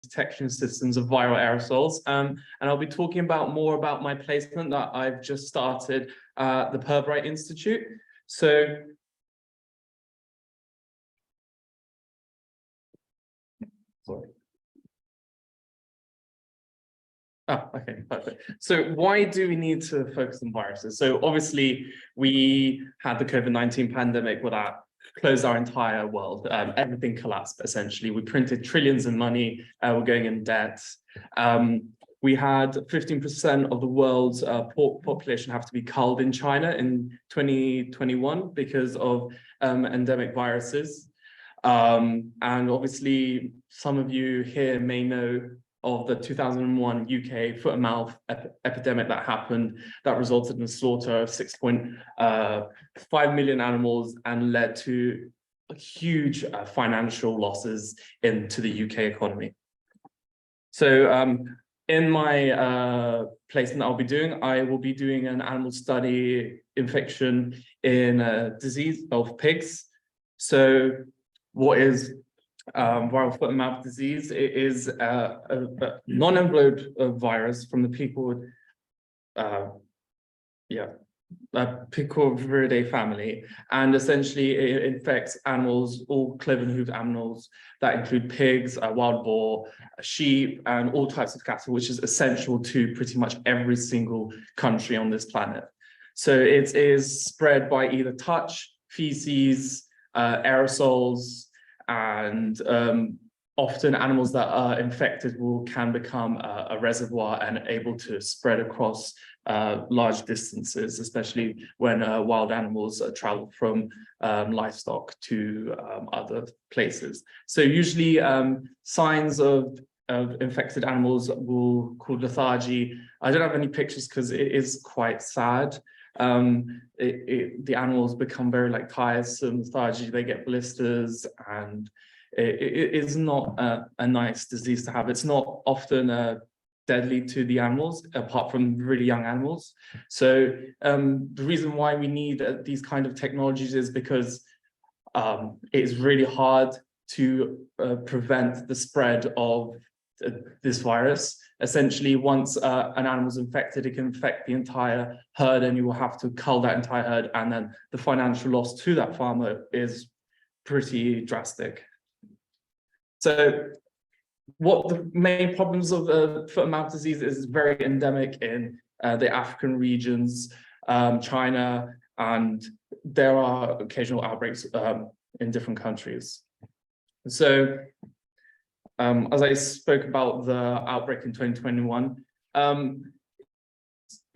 detection systems of viral aerosols. And I'll be talking more about my placement that I've just started at the Koper Institute. So, sorry. Oh, okay, perfect. So why do we need to focus on viruses? So obviously we had the COVID-19 pandemic where that closed our entire world. Everything collapsed, essentially. We printed trillions of money, we're going in debt. We had 15% of the world's population have to be culled in China in 2021 because of endemic viruses. And obviously some of you here may know of the 2001 UK foot and mouth epidemic that happened, that resulted in the slaughter of 6.5 million animals and led to huge financial losses into the UK economy. So in my placement I'll be doing, I will be doing an animal study infection in a disease of pigs. So what is viral foot and mouth disease? It is a non-enveloped virus from the Picorvidae family, and essentially it infects animals, all cloven-hooved animals that include pigs, wild boar, sheep, and all types of cattle, which is essential to pretty much every single country on this planet. So it is spread by either touch, feces, aerosols, and often animals that are infected can become a reservoir and able to spread across large distances, especially when wild animals travel from livestock to other places. So usually signs of infected animals will called lethargy. I don't have any pictures because it is quite sad. The animals become very tiresome, lethargy, they get blisters, and it is not a nice disease to have. It's not often deadly to the animals, apart from really young animals. So the reason why we need these kind of technologies is because it's really hard to prevent the spread of this virus. Essentially, once an animal is infected, it can infect the entire herd, and you will have to cull that entire herd, and then the financial loss to that farmer is pretty drastic. So what the main problems of foot and mouth disease is very endemic in the African regions, China, and there are occasional outbreaks in different countries. So as I spoke about the outbreak in 2021,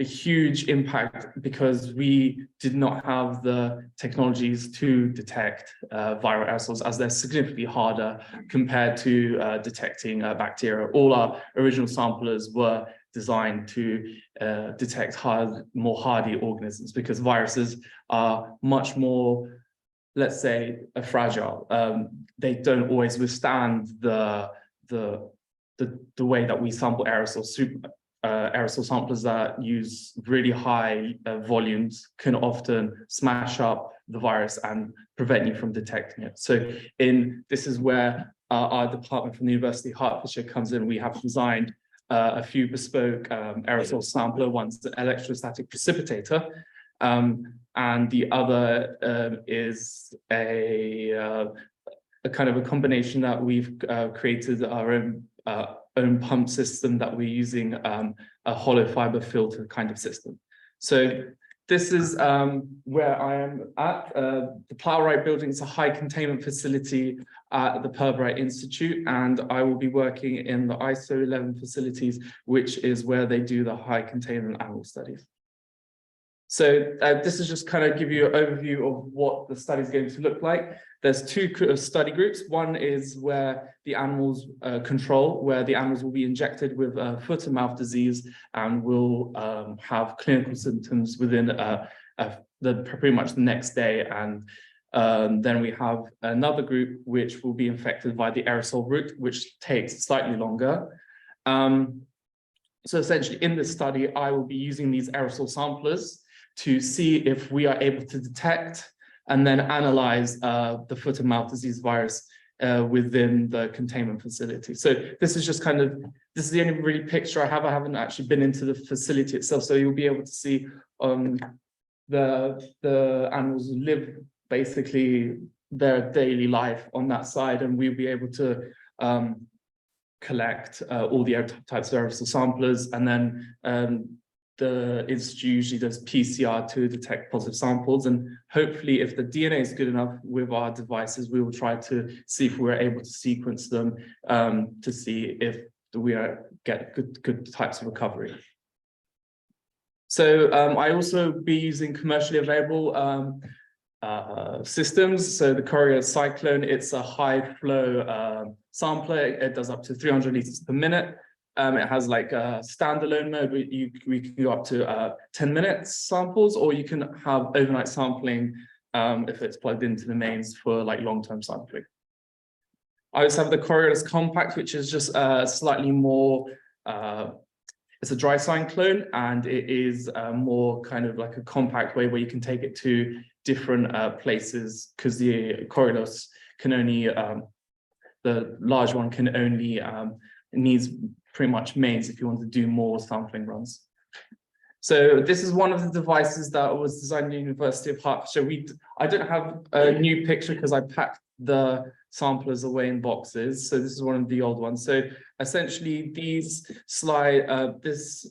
a huge impact because we did not have the technologies to detect viral aerosols, as they're significantly harder compared to detecting bacteria. All our original samplers were designed to detect more hardy organisms, because viruses are much more, let's say, fragile. They don't always withstand the way that we sample aerosols. Aerosol samplers that use really high volumes can often smash up the virus and prevent you from detecting it. So this is where our department from the University of Hertfordshire comes in. We have designed a few bespoke aerosol sampler. One's an electrostatic precipitator, and the other is a kind of a combination that we've created our own pump system that we're using, a hollow fiber filter kind of system. So this is where I am at. The Plowright building is a high containment facility at the Koper Institute, and I will be working in the ISO 11 facilities, which is where they do the high containment animal studies. So this is just kind of give you an overview of what the study is going to look like. There's two study groups. One is where the animals where the animals will be injected with foot and mouth disease and will have clinical symptoms within pretty much the next day. And then we have another group which will be infected by the aerosol route, which takes slightly longer. So essentially in this study, I will be using these aerosol samplers to see if we are able to detect and then analyze the foot and mouth disease virus within the containment facility. So this is just this is the only really picture I have. I haven't actually been into the facility itself, so you'll be able to see the animals live basically their daily life on that side, and we'll be able to collect all the types of aerosol samplers, and then the institute usually does PCR to detect positive samples, and hopefully if the DNA is good enough with our devices, we will try to see if we're able to sequence them to see if we get good types of recovery. So I also be using commercially available systems. So the Cohort Cyclone, it's a high flow sampler. It does up to 300 liters per minute. It has like a standalone mode where we can go up to 10 minutes samples, or you can have overnight sampling if it's plugged into the mains for like long-term sampling. I also have the Cohort Compact, which is just slightly more, it's a dry cyclone, and it is more kind of like a compact way where you can take it to different places, because the Cohort can only, the large one can only, it needs pretty much mains if you want to do more sampling runs. So this is one of the devices that was designed at the University of Hertfordshire. I don't have a new picture because I packed the samplers away in boxes. So this is one of the old ones. So essentially these this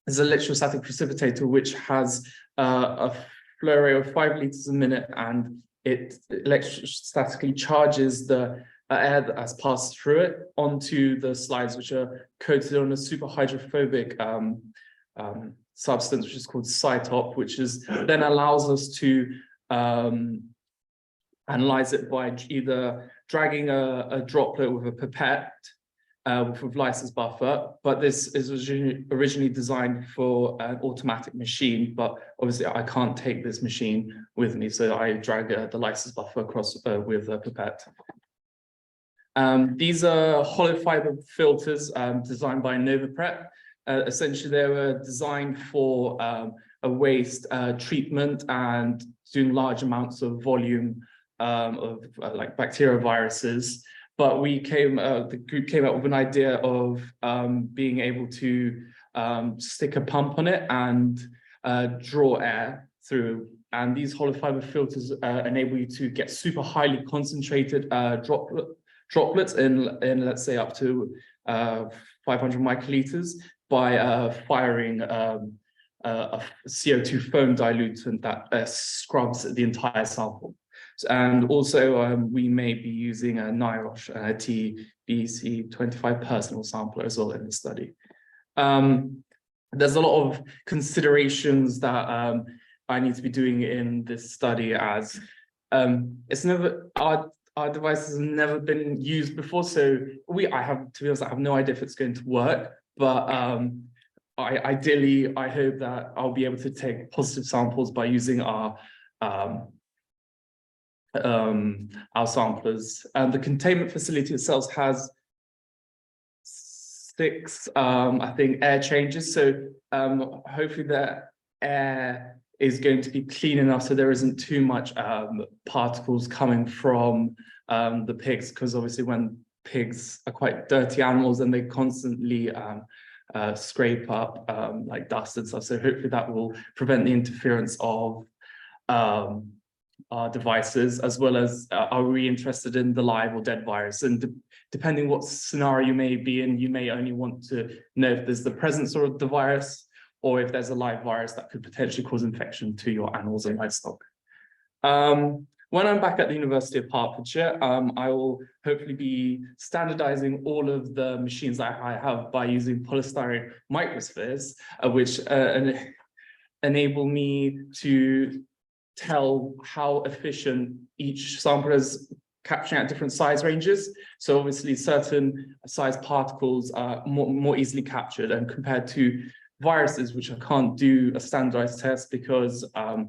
is an electrostatic precipitator, which has a flow rate of 5 liters a minute, and it electrostatically charges the air that has passed through it onto the slides, which are coated on a super hydrophobic substance, which is called Cytop, which then allows us to analyze it by either dragging a droplet with a pipette with lysis buffer. But this is originally designed for an automatic machine, but obviously I can't take this machine with me, so I drag the lysis buffer across with a pipette. These are hollow fiber filters designed by NovaPrep. Essentially, they were designed for a waste treatment and doing large amounts of volume of like bacterial viruses. But the group came up with an idea of being able to stick a pump on it and draw air through. And these hollow fiber filters enable you to get super highly concentrated droplets in let's say up to 500 microliters by firing a CO2 foam diluent that scrubs the entire sample. And also we may be using a NIROSH TBC25 personal sampler as well in the study. There's a lot of considerations that I need to be doing in this study, as it's never, our device has never been used before, so to be honest, I have no idea if it's going to work, but ideally, I hope that I'll be able to take positive samples by using our samplers. And the containment facility itself has 6, I think, air changes, so hopefully the air is going to be clean enough so there isn't too much particles coming from the pigs, because obviously when pigs are quite dirty animals and they constantly scrape up like dust and stuff, so hopefully that will prevent the interference of our devices, as well as are we interested in the live or dead virus, and depending what scenario you may be in, you may only want to know if there's the presence of the virus, or if there's a live virus that could potentially cause infection to your animals and livestock. When I'm back at the University of Hertfordshire, I will hopefully be standardizing all of the machines that I have by using polystyrene microspheres, which enable me to tell how efficient each sample is capturing at different size ranges. So obviously certain size particles are more easily captured, and compared to viruses, which I can't do a standardized test because I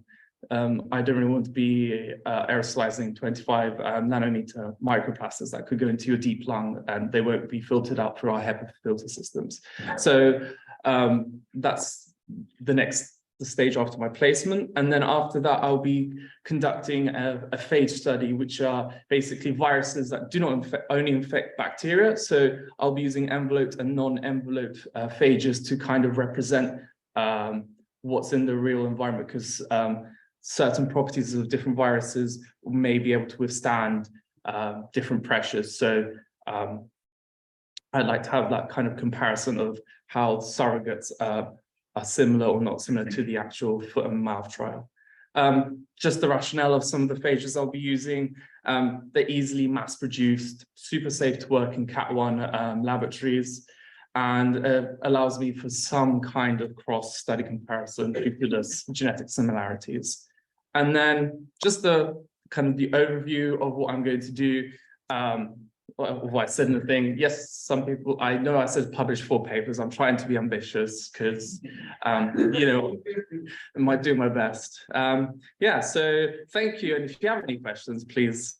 don't really want to be aerosolizing 25 nanometer microplastics that could go into your deep lung, and they won't be filtered out through our HEPA filter systems. So that's the next the stage after my placement. And then after that, I'll be conducting a phage study, which are basically viruses that do not only infect bacteria. So I'll be using enveloped and non-enveloped phages to kind of represent what's in the real environment, because certain properties of different viruses may be able to withstand different pressures. So I'd like to have that kind of comparison of how surrogates are similar or not similar to the actual foot and mouth trial. Just the rationale of some of the phages I'll be using. They're easily mass-produced, super safe to work in Cat1 laboratories, and allows me for some kind of cross-study comparison due to the genetic similarities. And then just the kind of the overview of what I'm going to do. What I said in the thing, yes, some people, I know I said publish 4 papers. I'm trying to be ambitious because, you know, I might do my best. Yeah, so thank you. And if you have any questions, please.